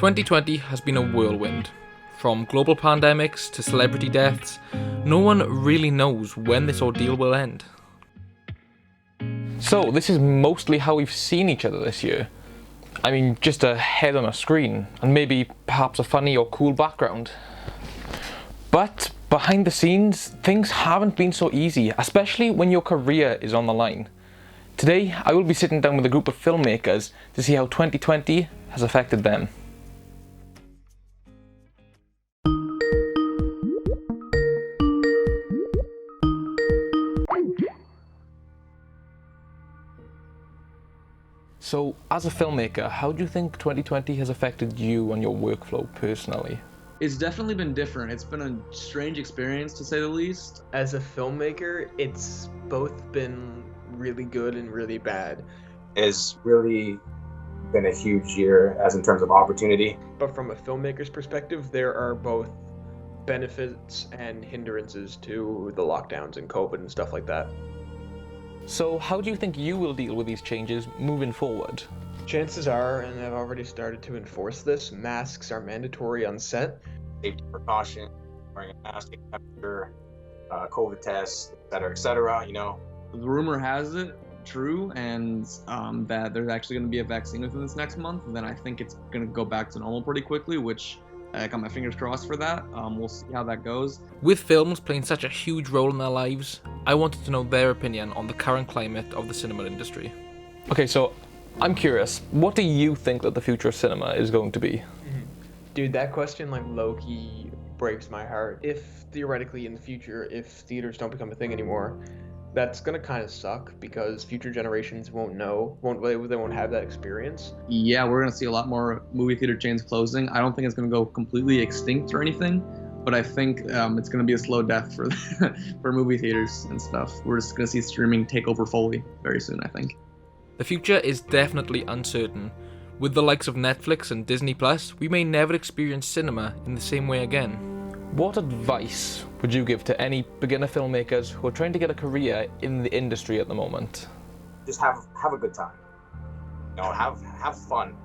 2020 has been a whirlwind. From global pandemics to celebrity deaths, no one really knows when this ordeal will end. So this is mostly how we've seen each other this year. I mean, just a head on a screen, and maybe perhaps a funny or cool background. But behind the scenes, things haven't been so easy, especially when your career is on the line. Today, I will be sitting down with a group of filmmakers to see how 2020 has affected them. So, as a filmmaker, how do you think 2020 has affected you and your workflow personally? It's definitely been different. It's been a strange experience, to say the least. As a filmmaker, it's both been really good and really bad. It's really been a huge year as in terms of opportunity. But from a filmmaker's perspective, there are both benefits and hindrances to the lockdowns and COVID and stuff like that. So how do you think you will deal with these changes moving forward? Chances are, and I've already started to enforce this, masks are mandatory on set. Safety precaution, wearing a mask, taking a temperature, COVID tests, et cetera, you know. The rumor has it true, and that there's actually going to be a vaccine within this next month, and then I think it's going to go back to normal pretty quickly, which I got my fingers crossed for that. We'll see how that goes. With films playing such a huge role in their lives, I wanted to know their opinion on the current climate of the cinema industry. Okay, so I'm curious, what do you think that the future of cinema is going to be? Dude, that question like low-key breaks my heart. If theoretically in the future, if theaters don't become a thing anymore, that's gonna kind of suck because future generations won't know, they won't have that experience. Yeah, we're gonna see a lot more movie theater chains closing. I don't think it's gonna go completely extinct or anything, but I think it's gonna be a slow death for for movie theaters and stuff. We're just gonna see streaming take over fully very soon, I think. The future is definitely uncertain. With the likes of Netflix and Disney Plus, we may never experience cinema in the same way again. What advice would you give to any beginner filmmakers who are trying to get a career in the industry at the moment? Just have a good time. You know, have fun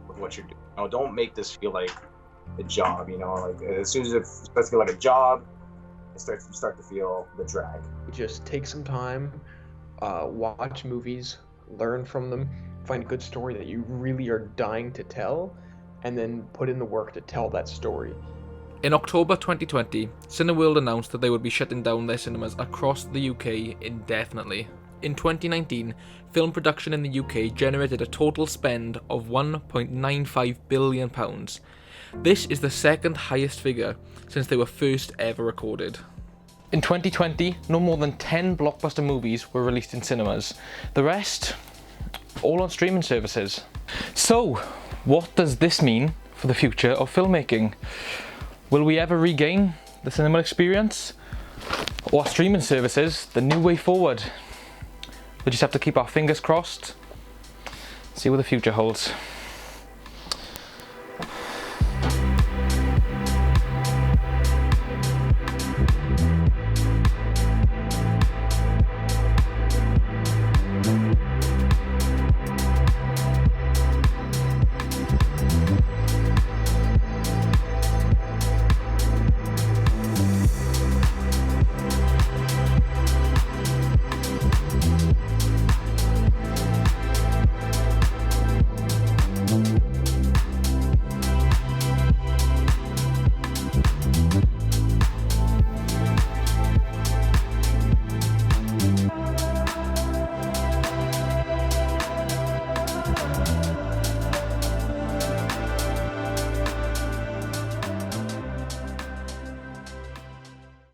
with what you're doing. You know, don't make this feel like a job. You know, like as soon as it starts to feel like a job, you start to feel the drag. Just take some time, watch movies, learn from them, find a good story that you really are dying to tell, and then put in the work to tell that story. In October 2020, Cineworld announced that they would be shutting down their cinemas across the UK indefinitely. In 2019, film production in the UK generated a total spend of £1.95 billion. This is the second highest figure since they were first ever recorded. In 2020, no more than 10 blockbuster movies were released in cinemas. The rest, all on streaming services. So, what does this mean for the future of filmmaking? Will we ever regain the cinema experience? Or are streaming services the new way forward? We just have to keep our fingers crossed, see what the future holds.